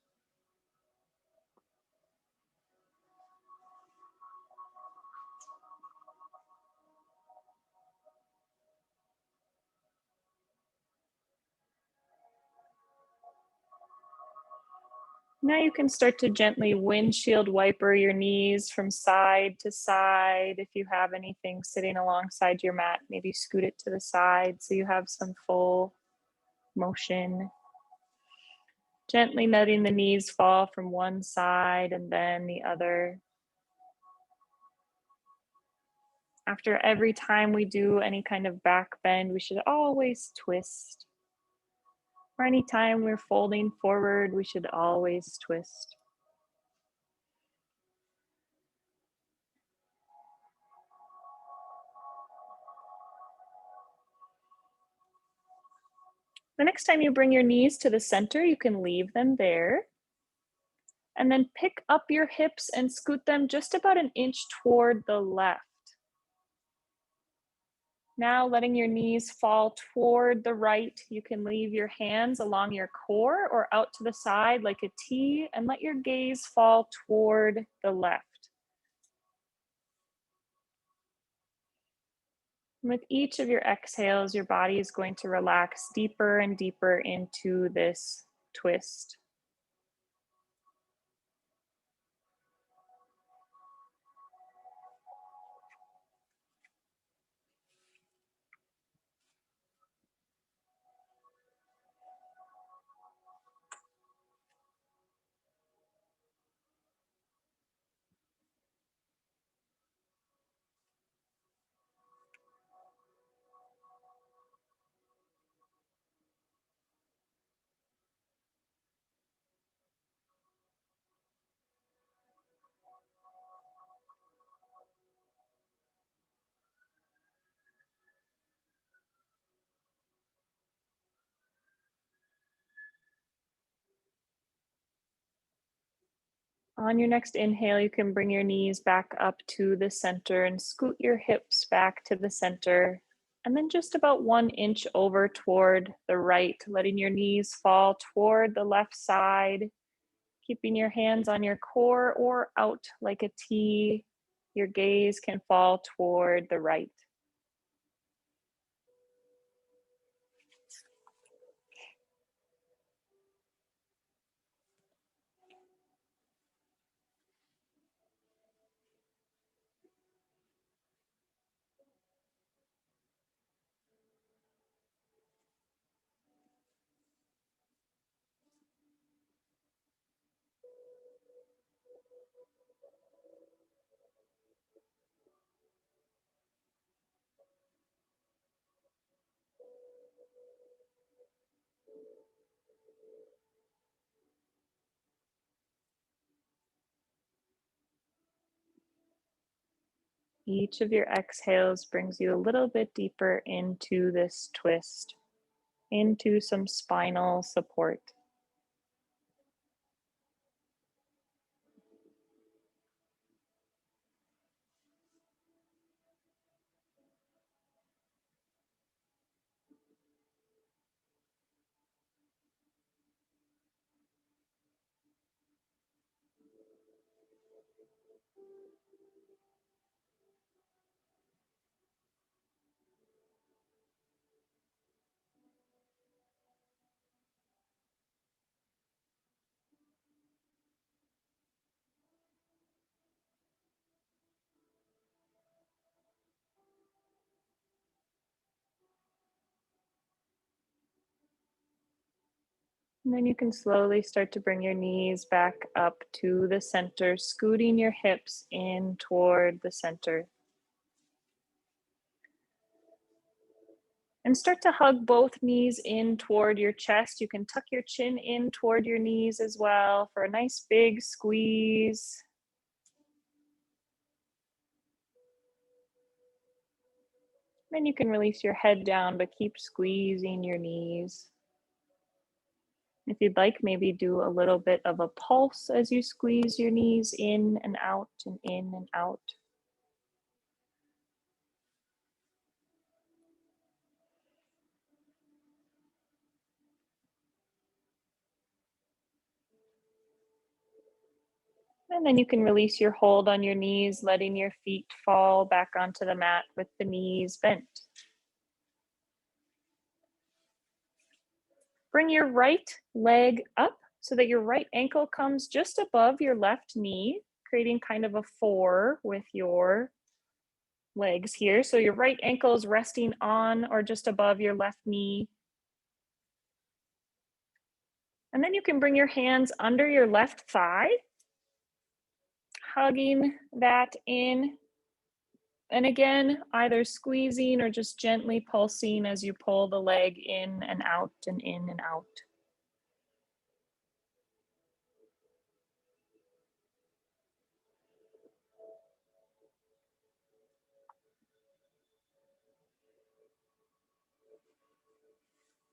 Now you can start to gently windshield wiper your knees from side to side. If you have anything sitting alongside your mat, maybe scoot it to the side so you have some full motion. Gently letting the knees fall from one side and then the other. After every time we do any kind of back bend, we should always twist. Or anytime we're folding forward, we should always twist. The next time you bring your knees to the center, you can leave them there. And then pick up your hips and scoot them just about an inch toward the left. Now letting your knees fall toward the right, you can leave your hands along your core or out to the side like a T and let your gaze fall toward the left. With each of your exhales, your body is going to relax deeper and deeper into this twist. On your next inhale, you can bring your knees back up to the center and scoot your hips back to the center. And then just about 1 inch over toward the right, letting your knees fall toward the left side, keeping your hands on your core or out like a T. Your gaze can fall toward the right. Each of your exhales brings you a little bit deeper into this twist, into some spinal support. And then you can slowly start to bring your knees back up to the center, scooting your hips in toward the center. And start to hug both knees in toward your chest. You can tuck your chin in toward your knees as well for a nice big squeeze. Then you can release your head down, but keep squeezing your knees. If you'd like, maybe do a little bit of a pulse as you squeeze your knees in and out and in and out. And then you can release your hold on your knees, letting your feet fall back onto the mat with the knees bent. Bring your right leg up so that your right ankle comes just above your left knee, creating kind of a four with your legs here. So your right ankle is resting on or just above your left knee. And then you can bring your hands under your left thigh, hugging that in. And again, either squeezing or just gently pulsing as you pull the leg in and out and in and out.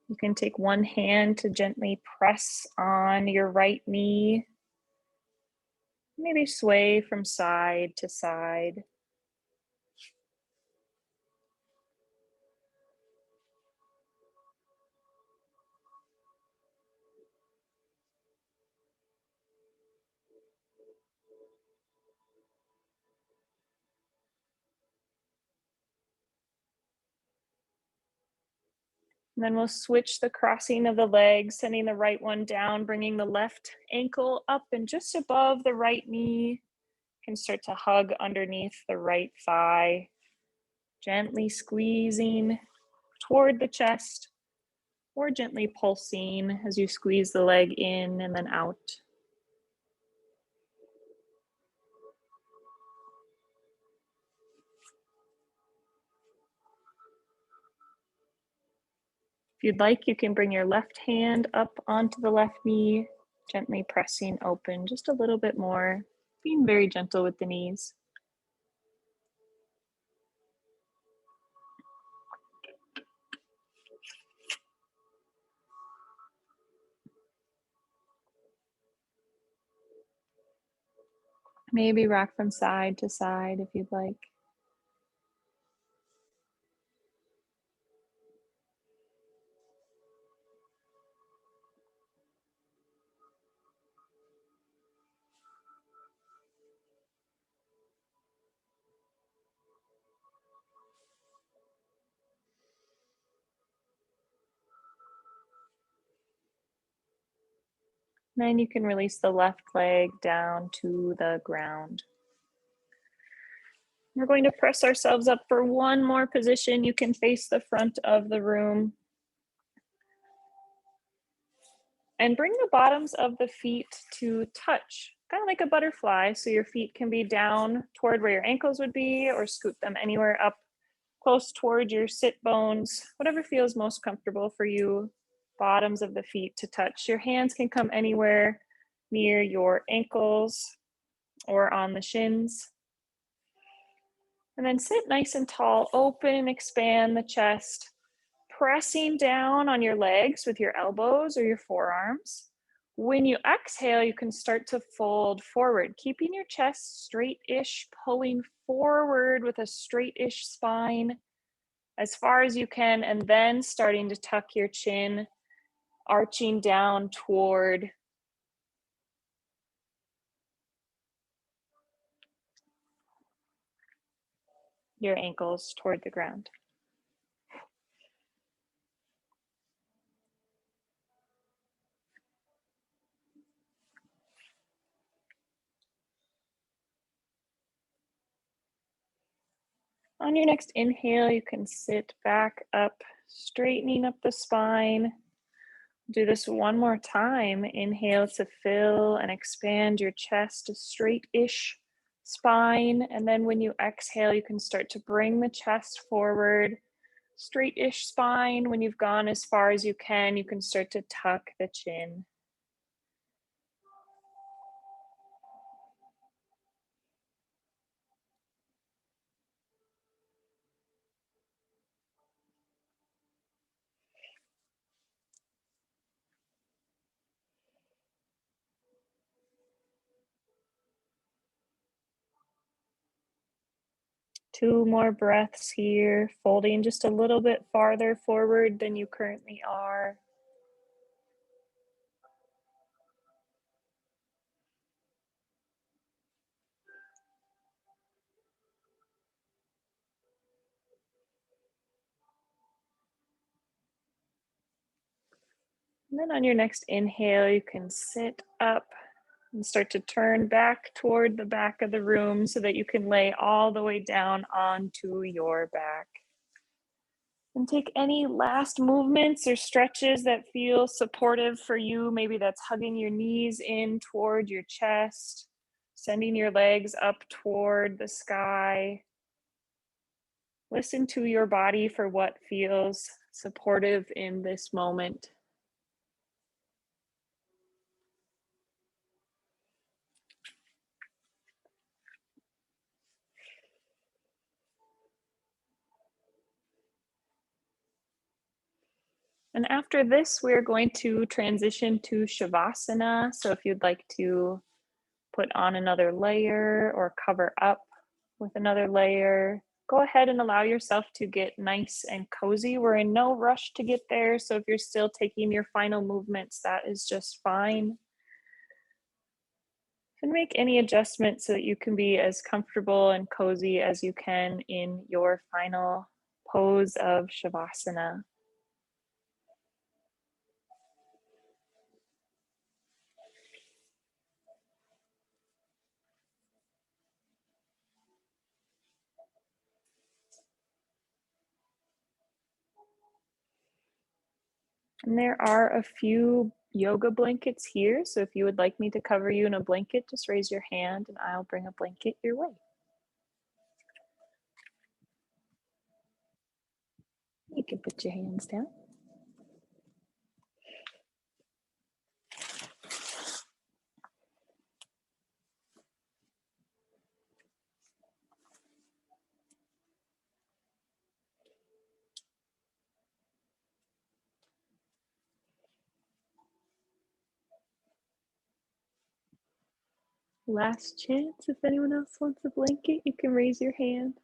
You can take one hand to gently press on your right knee, maybe sway from side to side. And then we'll switch the crossing of the legs, sending the right one down, bringing the left ankle up and just above the right knee. You can start to hug underneath the right thigh, gently squeezing toward the chest or gently pulsing as you squeeze the leg in and then out. If you'd like, you can bring your left hand up onto the left knee, gently pressing open just a little bit more, being very gentle with the knees. Maybe rock from side to side if you'd like. Then you can release the left leg down to the ground. We're going to press ourselves up for one more position. You can face the front of the room. And bring the bottoms of the feet to touch, kind of like a butterfly. So your feet can be down toward where your ankles would be, or scoot them anywhere up close toward your sit bones, whatever feels most comfortable for you. Bottoms of the feet to touch. Your hands can come anywhere near your ankles or on the shins. And then sit nice and tall, open and expand the chest, pressing down on your legs with your elbows or your forearms. When you exhale, you can start to fold forward, keeping your chest straight-ish, pulling forward with a straight-ish spine as far as you can, and then starting to tuck your chin, arching down toward your ankles, toward the ground. On your next inhale, you can sit back up, straightening up the spine. Do this one more time. Inhale to fill and expand your chest, a straight-ish spine. And then when you exhale, you can start to bring the chest forward, straight-ish spine. When you've gone as far as you can start to tuck the chin. Two more breaths here, folding just a little bit farther forward than you currently are. And then on your next inhale, you can sit up and start to turn back toward the back of the room so that you can lay all the way down onto your back. And take any last movements or stretches that feel supportive for you. Maybe that's hugging your knees in toward your chest, sending your legs up toward the sky. Listen to your body for what feels supportive in this moment. And after this, we're going to transition to Shavasana. So if you'd like to put on another layer or cover up with another layer, go ahead and allow yourself to get nice and cozy. We're in no rush to get there. So if you're still taking your final movements, that is just fine. And make any adjustments so that you can be as comfortable and cozy as you can in your final pose of Shavasana. And there are a few yoga blankets here. So if you would like me to cover you in a blanket, just raise your hand and I'll bring a blanket your way. You can put your hands down. Last chance, if anyone else wants a blanket, you can raise your hand.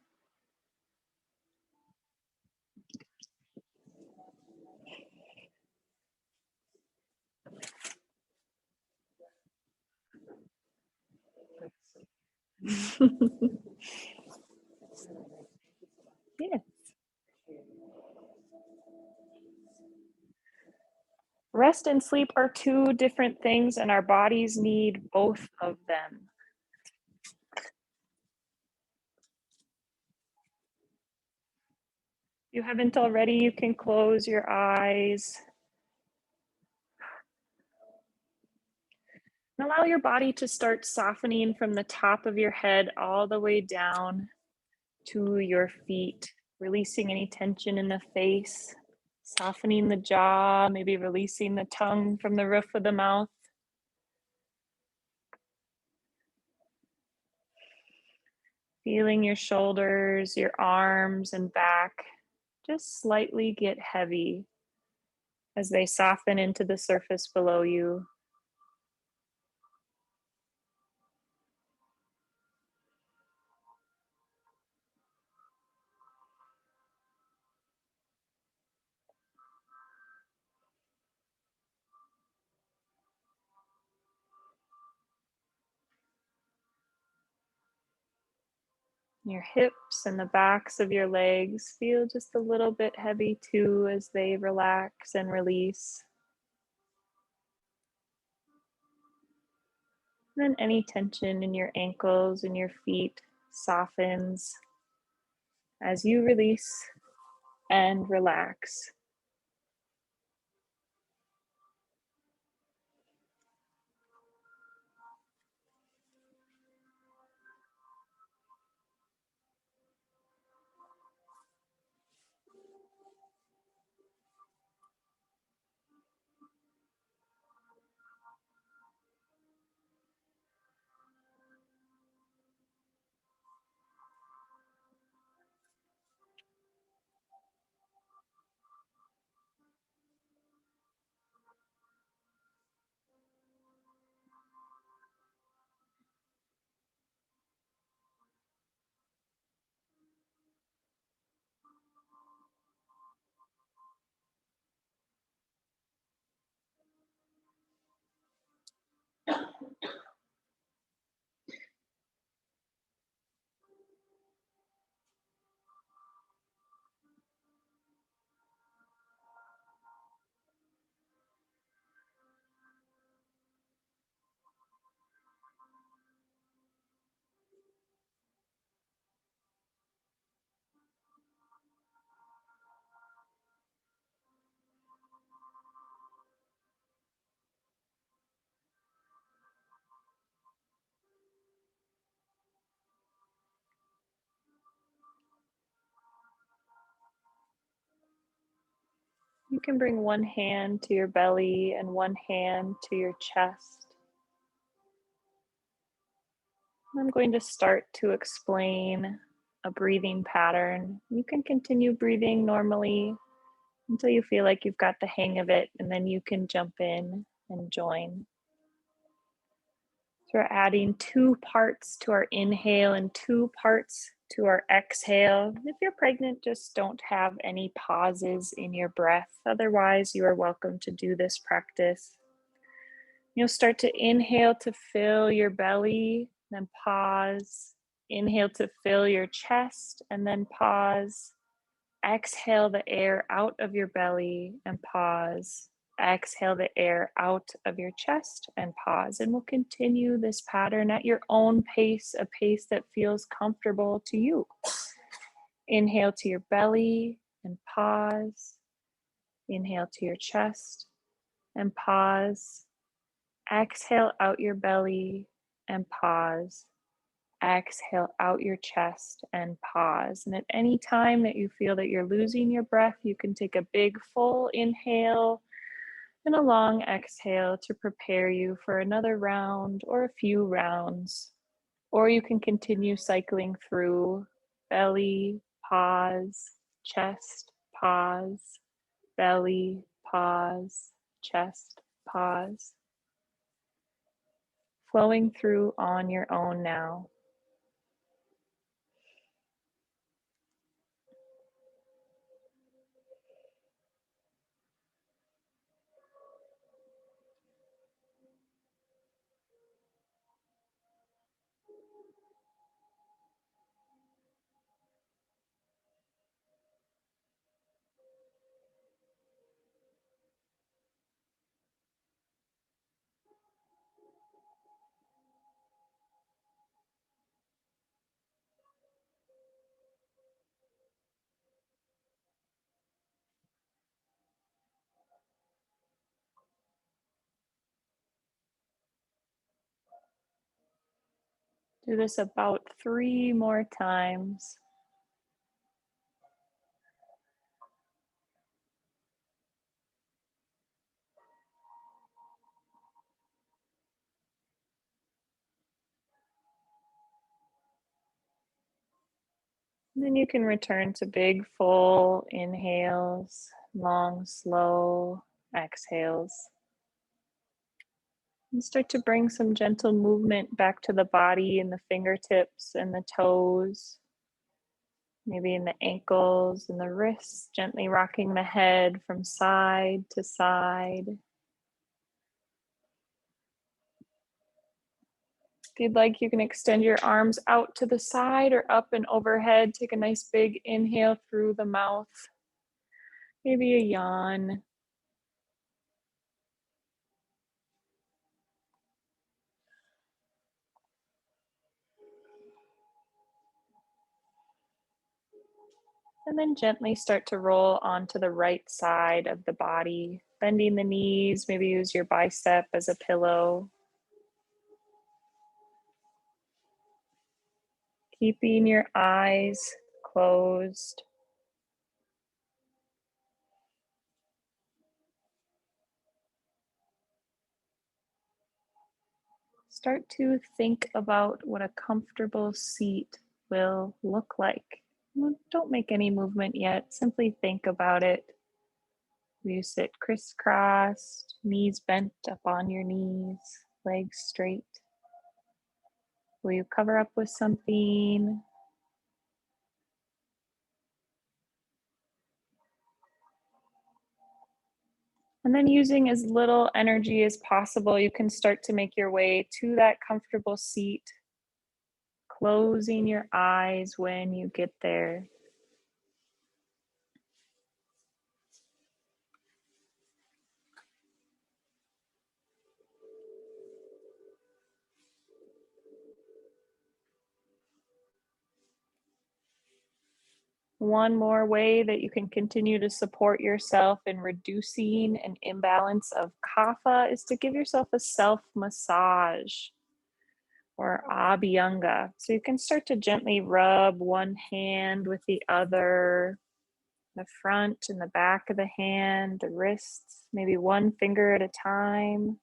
Yeah. Rest and sleep are two different things, and our bodies need both of them. If you haven't already, you can close your eyes and allow your body to start softening from the top of your head all the way down to your feet, releasing any tension in the face, softening the jaw, maybe releasing the tongue from the roof of the mouth. Feeling your shoulders, your arms, and back just slightly get heavy as they soften into the surface below you. Your hips and the backs of your legs feel just a little bit heavy too as they relax and release. And then any tension in your ankles and your feet softens as you release and relax. You can bring one hand to your belly and one hand to your chest. I'm going to start to explain a breathing pattern. You can continue breathing normally until you feel like you've got the hang of it, and then you can jump in and join. So we're adding 2 parts to our inhale and 2 parts to our exhale. If you're pregnant, just don't have any pauses in your breath. Otherwise, you are welcome to do this practice. You'll start to inhale to fill your belly, then pause. Inhale to fill your chest, and then pause. Exhale the air out of your belly and pause. Exhale the air out of your chest and pause. And we'll continue this pattern at your own pace, a pace that feels comfortable to you. Inhale to your belly and pause. Inhale to your chest and pause. Exhale out your belly and pause. Exhale out your chest and pause. And at any time that you feel that you're losing your breath, you can take a big full inhale and a long exhale to prepare you for another round or a few rounds. Or you can continue cycling through belly, pause, chest, pause, belly, pause, chest, pause. Flowing through on your own now. Do this about 3 more times. And then you can return to big, full inhales, long, slow exhales. And start to bring some gentle movement back to the body and the fingertips and the toes, maybe in the ankles and the wrists, gently rocking the head from side to side. If you'd like, you can extend your arms out to the side or up and overhead. Take a nice big inhale through the mouth, maybe a yawn. And then gently start to roll onto the right side of the body, bending the knees, maybe use your bicep as a pillow. Keeping your eyes closed. Start to think about what a comfortable seat will look like. Don't make any movement yet, simply think about it. Will you sit crisscrossed, knees bent up on your knees, legs straight? Will you cover up with something? And then using as little energy as possible, you can start to make your way to that comfortable seat, closing your eyes when you get there. One more way that you can continue to support yourself in reducing an imbalance of kapha is to give yourself a self massage or abhyanga. So you can start to gently rub one hand with the other, the front and the back of the hand, the wrists, maybe one finger at a time.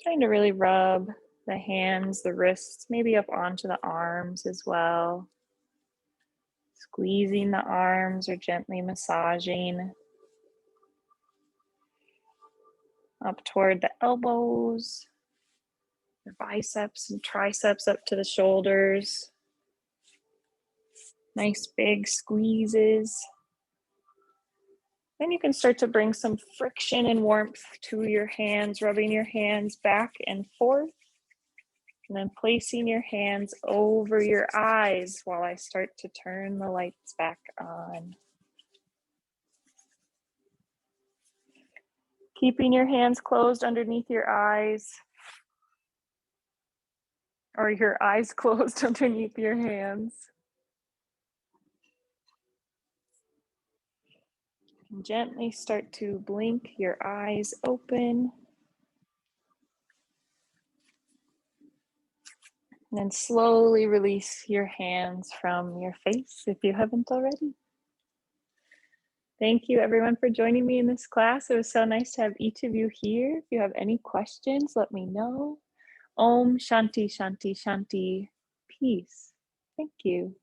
Trying to really rub the hands, the wrists, maybe up onto the arms as well. Squeezing the arms or gently massaging up toward the elbows, the biceps and triceps up to the shoulders. Nice big squeezes. Then you can start to bring some friction and warmth to your hands, rubbing your hands back and forth, and then placing your hands over your eyes while I start to turn the lights back on. Keeping your hands closed underneath your eyes, or your eyes closed underneath your hands. And gently start to blink your eyes open. And then slowly release your hands from your face if you haven't already. Thank you everyone for joining me in this class. It was so nice to have each of you here. If you have any questions, let me know. Om Shanti Shanti Shanti. Peace. Thank you.